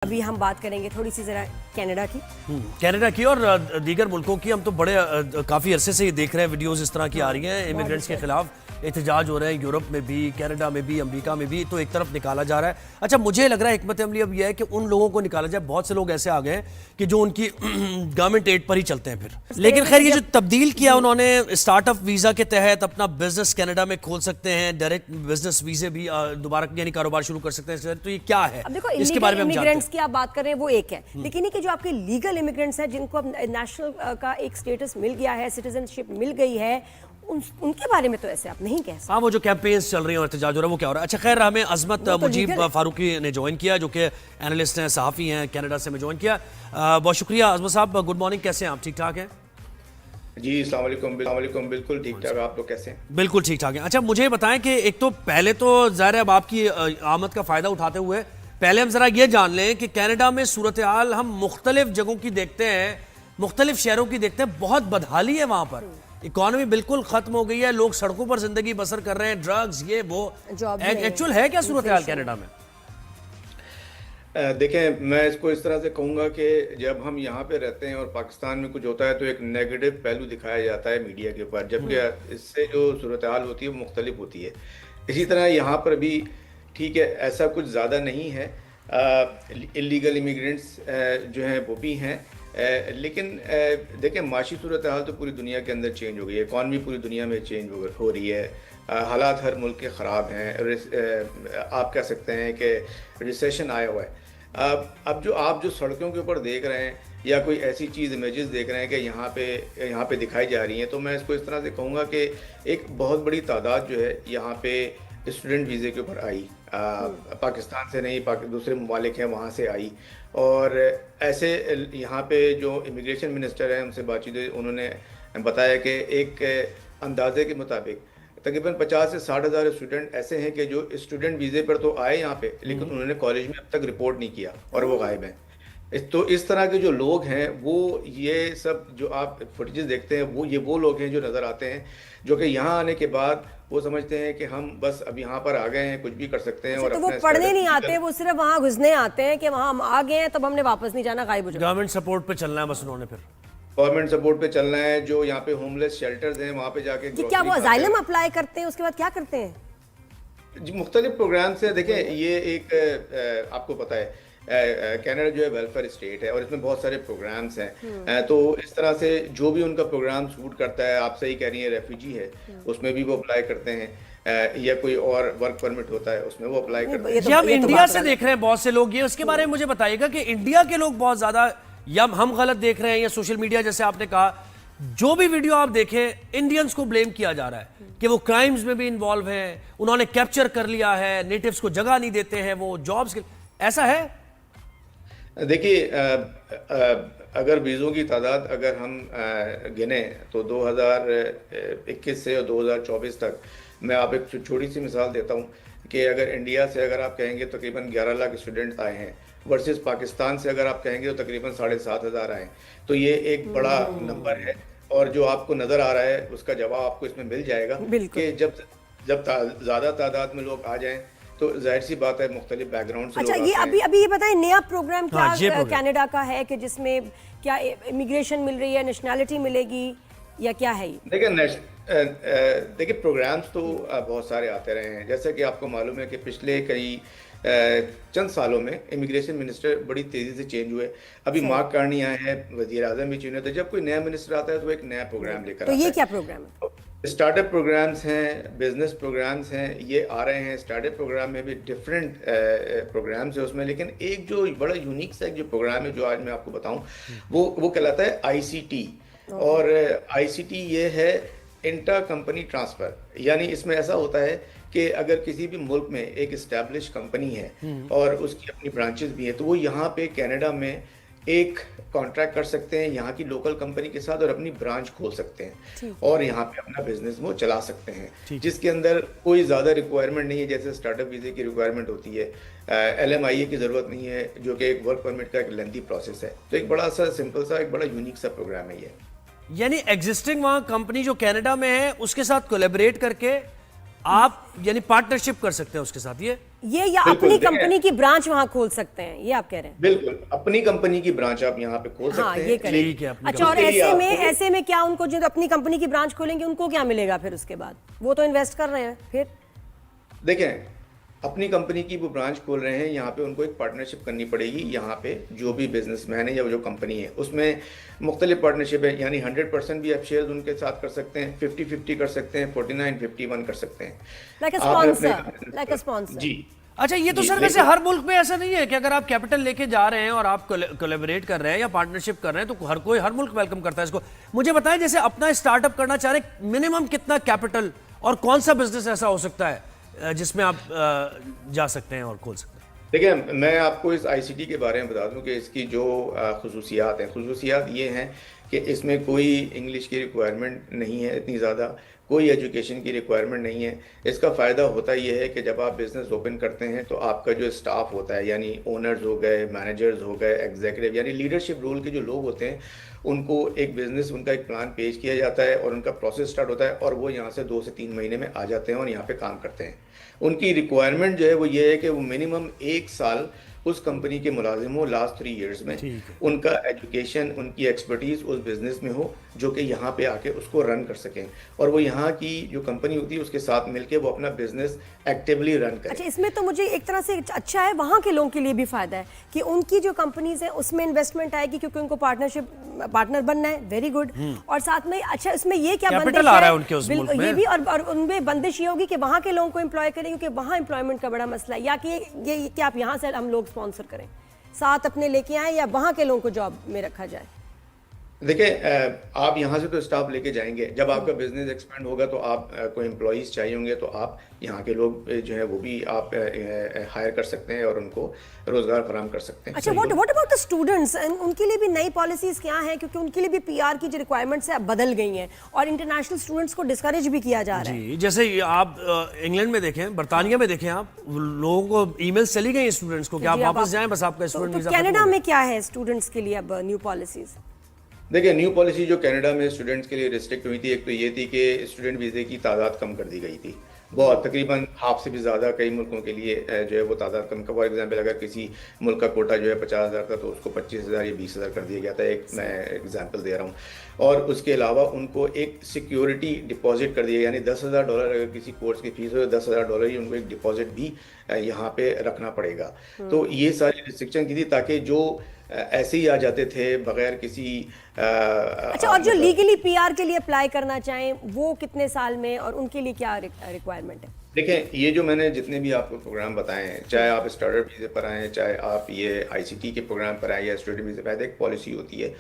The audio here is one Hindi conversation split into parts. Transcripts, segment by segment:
अभी हम बात करेंगे थोड़ी सी जरा कनाडा की और दीगर मुल्कों की। हम तो बड़े काफ़ी अरसे से ये देख रहे हैं, वीडियोस इस तरह की आ रही हैं, इमिग्रेंट्स के खिलाफ एहतजाज हो रहे हैं, यूरोप में भी, कनाडा में भी, अमेरिका में भी। तो एक तरफ निकाला जा रहा है। अच्छा, मुझे लग रहा है हिकमत अमली अब यह है कि उन लोगों को निकाला जाए। बहुत से लोग ऐसे आ गए हैं कि जो उनकी गवर्नमेंट एड पर ही चलते हैं फिर। लेकिन खैर ये जो तब्दील किया उन्होंने, स्टार्टअप वीज़ा के तहत अपना बिजनेस कनाडा में खोल सकते हैं, डायरेक्ट बिजनेस वीजे भी दोबारा यानी कारोबार शुरू कर सकते हैं। तो ये क्या है, अब देखो, इसके बारे में हम जानते हैं। की आप बात कर रहे हैं वो एक है, लेकिन ये कि जो आपके लीगल इमिग्रेंट्स हैं जिनको अब नेशनल का एक स्टेटस मिल गया है, सिटीजनशिप मिल गई है, उनके बारे में तो ऐसे आप नहीं कह सकते। हाँ, वो जो कैंपेन्स चल रही हैं और एहतजाज हो रहा है वो क्या हो रहा है। अच्छा खैर, हमें अजमत मुजीब फारूकी ने ज्वाइन किया, जो कि एनालिस्ट हैं, सहाफ़ी हैं, कनाडा से हमें ज्वाइन किया। बहुत शुक्रिया अजमत साहब। गुड मॉर्निंग, कैसे हैं आप? ठीक ठाक हैं जी? अस्सलाम वालेकुम। बिल्कुल ठीक ठाक। आप लोग कैसे हैं? बिल्कुल ठीक ठाक हैं। अच्छा, मुझे बताएं कि एक तो पहले तो ज़ाहिर है अब आपकी आमद का फ़ायदा उठाते हुए पहले हम ज़रा ये जान लें कि कनाडा में सूरत हाल हम मुख्तलिफ जगहों की देखते हैं, मुख्तलिफ शहरों की देखते हैं, बहुत बदहाली है वहाँ पर। इकॉनमी बिल्कुल खत्म हो गई है, लोग सड़कों पर जिंदगी बसर कर रहे हैं, ड्रग्स, ये वो। एक्चुअल है क्या सूरत हाल कनाडा में? देखें, मैं इसको इस तरह से कहूँगा कि जब हम यहाँ पे रहते हैं और पाकिस्तान में कुछ होता है तो एक नेगेटिव पहलू दिखाया जाता है मीडिया के ऊपर, जबकि इससे जो सूरत हाल होती है वो मुख्तलिफ होती है। इसी तरह यहाँ पर भी ठीक है, ऐसा कुछ ज़्यादा नहीं है। इलीगल इमिग्रेंट्स जो हैं वो भी हैं, लेकिन देखें, माशी सूरत हाल तो पूरी दुनिया के अंदर चेंज हो गई है, इकॉनमी पूरी दुनिया में चेंज हो रही है, हालात हर मुल्क के ख़राब हैं। आप कह सकते हैं कि रिसेशन आया हुआ है। अब जो आप जो सड़कों के ऊपर देख रहे हैं या कोई ऐसी चीज़ इमेजेस देख रहे हैं कि यहाँ पे दिखाई जा रही हैं, तो मैं इसको इस तरह से कहूँगा कि एक बहुत बड़ी तादाद जो है यहाँ पे स्टूडेंट वीज़े के ऊपर आई, पाकिस्तान से नहीं, दूसरे ममालिक हैं वहाँ से आई। और ऐसे यहाँ पे जो इमिग्रेशन मिनिस्टर हैं उनसे बातचीत हुई, उन्होंने बताया कि एक अंदाजे के मुताबिक तकरीबन 50 से 60 हज़ार स्टूडेंट ऐसे हैं कि जो स्टूडेंट वीज़े पर तो आए यहाँ पे, लेकिन उन्होंने कॉलेज में अब तक रिपोर्ट नहीं किया और वो गायब हैं। तो इस तरह के जो लोग हैं वो, ये सब जो आप फुटेजेस देखते हैं, वो लोग हैं जो नज़र आते हैं, जो कि यहाँ आने के बाद वो समझते हैं कि हम बस अब यहाँ पर आ गए हैं, कुछ भी कर सकते हैं। और तो वो पढ़ने नहीं आते, वो सिर्फ वहाँ घुसने आते हैं कि वहाँ हम आ गए हैं तब हमने वापस नहीं जाना, गायब हो जाना। गवर्नमेंट सपोर्ट पे चलना है बस उन्होंने, फिर गवर्नमेंट सपोर्ट पे चलना है। जो यहाँ पे होमलेस शेल्टर्स हैं वहाँ पे जाके क्या वो असाइलम अप्लाई करते हैं, उसके बाद क्या करते हैं? जी, मुख्तलिफ प्रोग्राम से। देखें, ये एक आपको पता है कनाडा जो है वेलफेयर स्टेट है और इसमें बहुत सारे प्रोग्राम्स हैं। तो इस तरह से जो भी उनका प्रोग्राम सूट करता है, आप सही कह रही हैं, रेफ्यूजी है उसमें भी वो अप्लाई करते हैं, या कोई और वर्क परमिट होता है उसमें वो अप्लाई करते हैं। हम इंडिया से देख रहे हैं बहुत से लोग, ये उसके बारे में मुझे बताइएगा कि इंडिया के लोग बहुत ज्यादा, या हम गलत देख रहे हैं, या सोशल मीडिया जैसे आपने कहा, जो भी वीडियो आप देखें इंडियंस को ब्लेम किया जा रहा है कि वो क्राइम्स में भी इन्वॉल्व हैं, उन्होंने कैप्चर कर लिया है, नेटिव्स को जगह नहीं देते हैं, वो जॉब्स के। ऐसा है? देखिए, अगर वीज़ों की तादाद अगर हम गिने तो 2021 से 2024 तक, मैं आप एक छोटी सी मिसाल देता हूँ कि अगर इंडिया से अगर आप कहेंगे तो तकरीबन 11 लाख स्टूडेंट आए हैं, वर्सेस पाकिस्तान से अगर आप कहेंगे तो तकरीबन 7,500 आए। तो ये एक बड़ा नंबर है, और जो आपको नज़र आ रहा है उसका जवाब आपको इसमें मिल जाएगा कि जब ज़्यादा तादाद में लोग आ जाएं तो जाहिर सी बात है मुख्तलिफ बैकग्राउंड से। अच्छा, ये अभी ये बताएं, नया प्रोग्राम क्या कनाडा का है कि जिसमें क्या इमिग्रेशन मिल रही है, नेशनैलिटी मिलेगी, या क्या है? देखिए, प्रोग्राम्स तो बहुत सारे आते रहे हैं। जैसे कि आपको मालूम है कि पिछले कई चंद सालों में इमिग्रेशन मिनिस्टर बड़ी तेज़ी से चेंज हुए। अभी मार्क कार्नी आए हैं, वज़ीर आज़म भी चुने थे। जब कोई नया मिनिस्टर आता है तो एक नया प्रोग्राम लेकर आता है। तो ये क्या प्रोग्राम है? स्टार्टअप प्रोग्राम्स हैं, बिजनेस प्रोग्राम्स हैं, ये आ रहे हैं। स्टार्टअप प्रोग्राम में भी डिफरेंट प्रोग्राम्स है उसमें, लेकिन एक जो बड़ा यूनिक सा एक जो प्रोग्राम है जो आज मैं आपको बताऊं, वो कहलाता है ICT। और ICT ये है इंटर कंपनी ट्रांसफ़र। यानी इसमें ऐसा होता है कि अगर किसी भी मुल्क में एक इस्टेब्लिश कंपनी है और उसकी अपनी ब्रांचेस भी हैं, तो वो यहाँ पे कनाडा में एक कॉन्ट्रैक्ट कर सकते हैं यहाँ की लोकल कंपनी के साथ और अपनी ब्रांच खोल सकते हैं और यहाँ पे अपना बिजनेस वो चला सकते हैं, जिसके अंदर कोई ज़्यादा रिक्वायरमेंट नहीं है जैसे स्टार्टअप वीज़े की रिक्वायरमेंट होती है। LMIA की ज़रूरत नहीं है, जो कि एक वर्क परमिट का एक लेंथी प्रोसेस है। तो एक बड़ा सा सिंपल सा एक बड़ा यूनिक सा प्रोग्राम है ये। यानी एग्जिस्टिंग वहाँ कंपनी जो कनाडा में है उसके साथ कोलैबोरेट करके आप यानी पार्टनरशिप कर सकते हैं उसके साथ ये या बिल्कुल, अपनी देखिए। कंपनी की ब्रांच वहां खोल सकते हैं, ये आप कह रहे हैं? बिल्कुल, अपनी कंपनी की ब्रांच आप यहाँ पे खोल हाँ, सकते ये हैं। करें। ठीक है, अपनी अच्छा, और कंपनी के लिए ऐसे में क्या उनको जो अपनी कंपनी की ब्रांच खोलेंगे उनको क्या मिलेगा फिर उसके बाद? वो तो इन्वेस्ट कर रहे हैं फिर। देखें, अपनी कंपनी की वो ब्रांच खोल रहे हैं, यहाँ पे उनको एक पार्टनरशिप करनी पड़ेगी। यहाँ पे जो भी बिजनेसमैन है या जो कंपनी है उसमें मुख्तलिफ पार्टनरशिप है, यानी 100% भी आप शेयर उनके साथ कर सकते हैं, 50-50 कर सकते हैं, 49-51 कर सकते हैं। लाइक अ आपने स्पॉन्सर, अपने- लाइक अ स्पॉन्सर। जी। अच्छा, ये तो जी, सर वैसे लेकिन- हर मुल्क में ऐसा नहीं है कि अगर आप कैपिटल लेके जा रहे हैं और आप कोलैबोरेट कर रहे हैं या पार्टनरशिप कर रहे हैं तो हर मुल्क वेलकम करता है इसको। मुझे बताएं, जैसे अपना स्टार्टअप करना चाह रहे हैं, मिनिमम कितना कैपिटल और कौन सा बिजनेस ऐसा हो सकता है जिसमें आप जा सकते हैं और खोल सकते हैं? देखिए, मैं आपको इस आईसीटी के बारे में बता दूं कि इसकी जो खुसूसियात हैं, खुसूसियात ये हैं कि इसमें कोई इंग्लिश की रिक्वायरमेंट नहीं है इतनी ज़्यादा, कोई एजुकेशन की रिक्वायरमेंट नहीं है। इसका फ़ायदा होता ये है कि जब आप बिज़नेस ओपन करते हैं तो आपका जो स्टाफ होता है, यानी ओनर्स हो गए, मैनेजर्स हो गए, एग्जीक्यूटिव यानी लीडरशिप रोल के जो लोग होते हैं, उनको एक बिज़नेस, उनका एक प्लान पेश किया जाता है और उनका प्रोसेस स्टार्ट होता है और वो यहाँ से 2 से 3 महीने में आ जाते हैं और यहाँ पे काम करते हैं। उनकी रिक्वायरमेंट जो है वो ये है कि वो मिनिमम 1 साल उस कंपनी के मुलाजिम हो लास्ट 3 इयर्स में, उनका एजुकेशन, उनकी एक्सपर्टीज उस बिजनेस में हो जो कि यहाँ पे आके उसको रन कर सकें और वो यहाँ की जो कंपनी होती है उसके साथ मिलके वो अपना बिजनेस एक्टिवली रन करें। अच्छा, इसमें तो मुझे एक तरह से अच्छा है, वहाँ के लोगों के लिए भी फायदा है कि उनकी जो कंपनीज है उसमें इन्वेस्टमेंट आएगी क्योंकि उनको पार्टनर बनना है, वेरी गुड। और साथ में अच्छा, इसमें ये क्या कैपिटल बंदिश आ रहा है है उनके उस मुल्क में। ये भी, और उनमें बंदिश ये होगी कि वहाँ के लोगों को एम्प्लॉय करें क्योंकि वहाँ एम्प्लॉयमेंट का बड़ा मसला है, या कि ये कि आप यहाँ से हम लोग स्पॉन्सर करें, साथ अपने लेके आए, या वहाँ के लोगों को जॉब में रखा जाए? देखिए, आप यहाँ से तो स्टाफ लेके जाएंगे, जब आपका बिजनेस एक्सपेंड होगा तो आप को एम्प्लॉयज़ चाहिए होंगे, तो आप यहाँ के लोग जो है वो भी आप हायर कर सकते हैं और उनको रोजगार फराहम कर सकते हैं। अच्छा, व्हाट अबाउट द स्टूडेंट्स? उनके लिए भी नई पॉलिसीज क्या हैं? क्योंकि उनके लिए भी पीआर की जो रिक्वायरमेंट्स है अब बदल गई हैं और इंटरनेशनल स्टूडेंट्स को डिस्करेज भी किया जा रहा है। जी, जैसे आप इंग्लैंड में देखें, बरतानिया में देखें, आप लोगों को ईमेल्स चली गई स्टूडेंट्स को कि आप वापस जाएं, बस आपका स्टूडेंट वीजा। कनाडा में क्या है स्टूडेंट्स के लिए अब न्यू पॉलिसीज? देखिए, न्यू पॉलिसी जो कनाडा में स्टूडेंट्स के लिए रिस्ट्रिक्ट हुई थी, एक तो ये थी कि स्टूडेंट वीज़े की तादाद कम कर दी गई थी, बहुत तकरीबन हाफ से भी ज़्यादा कई मुल्कों के लिए जो है वो तादाद कम। फॉर एग्जांपल, अगर किसी मुल्क का कोटा जो है 50,000 था तो उसको 25,000 या 20,000 कर दिया गया था, एक मैं एग्जांपल दे रहा हूँ। और उसके अलावा उनको एक सिक्योरिटी डिपॉजिट कर दिया, यानी $10,000 अगर किसी कोर्स की फीस हो तो $10,000 ही उनको एक डिपॉजिट भी यहाँ पे रखना पड़ेगा। तो ये सारी रिस्ट्रिक्शन की थी ताकि जो ऐसे ही आ जाते थे बगैर किसी अच्छा, और जो लीगली पीआर के लिए अप्लाई करना चाहें वो कितने साल में, और उनके लिए क्या रिक्वायरमेंट है? देखें, ये जो मैंने जितने भी आपको प्रोग्राम बताए हैं, चाहे आप स्टार्टअप वीज़े पर आएँ, चाहे आप ये आईसीटी के प्रोग्राम पर आएँ या स्टूडेंट वीज़े पर आए, एक पॉलिसी होती है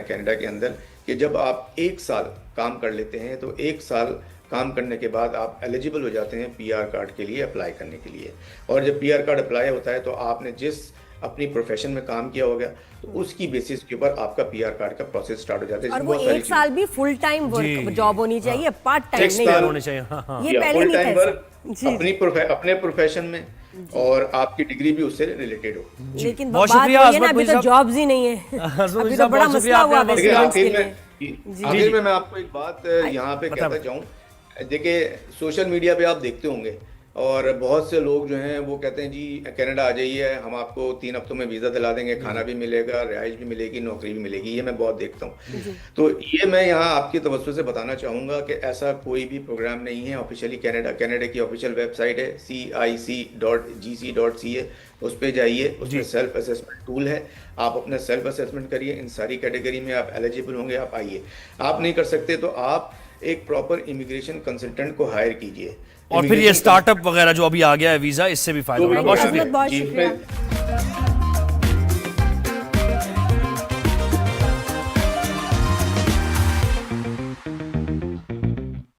कनाडा के अंदर कि जब आप 1 साल काम कर लेते हैं तो 1 साल काम करने के बाद आप एलिजिबल हो जाते हैं पीआर कार्ड के लिए अप्लाई करने के लिए। और जब पीआर कार्ड अप्लाई होता है तो आपने जिस अपनी प्रोफेशन में काम किया होगा तो उसकी बेसिस के ऊपर आपका पीआर कार्ड का प्रोसेस स्टार्ट हो जाता है। और वो 1 साल भी फुल टाइम वर्क जॉब होनी चाहिए, पार्ट टाइम नहीं होने चाहिए। ये पहले फुल नहीं टाइम था। वर्क अपने प्रोफेशन में और आपकी डिग्री भी उससे रिलेटेड हो। लेकिन बहुत बात शुक्रिया वही है ना, आजमत अभी तो साहब। जॉब्स ही नहीं है, अभी तो बड़ा बहुत मसला हुआ है देखिए, स्टूडेंट्स के आखिर लिए। आखिर में मैं आपको एक बात यहाँ पे कहता चाहूँ। देखिए, सोशल मीडिया पे आप देखते होंगे और बहुत से लोग जो हैं वो कहते हैं जी कनाडा आ जाइए, हम आपको 3 हफ्तों में वीज़ा दिला देंगे, खाना भी मिलेगा, रिहाइश भी मिलेगी, नौकरी भी मिलेगी। ये मैं बहुत देखता हूँ। तो ये मैं यहाँ आपकी तवज्जो से बताना चाहूँगा कि ऐसा कोई भी प्रोग्राम नहीं है ऑफिशियली। कनाडा की ऑफिशियल वेबसाइट है cic.gc.ca, उस पर जाइए, उसमें सेल्फ असेसमेंट टूल है, आप अपना सेल्फ असेसमेंट करिए, इन सारी कैटेगरी में आप एलिजिबल होंगे, आप आइए। आप नहीं कर सकते तो आप एक प्रॉपर इमिग्रेशन कंसल्टेंट को हायर कीजिए। और फिर ये स्टार्टअप वगैरह जो अभी आ गया है वीजा, इससे भी फायदा होगा। बहुत शुक्रिया। बहुत शुक्रिया।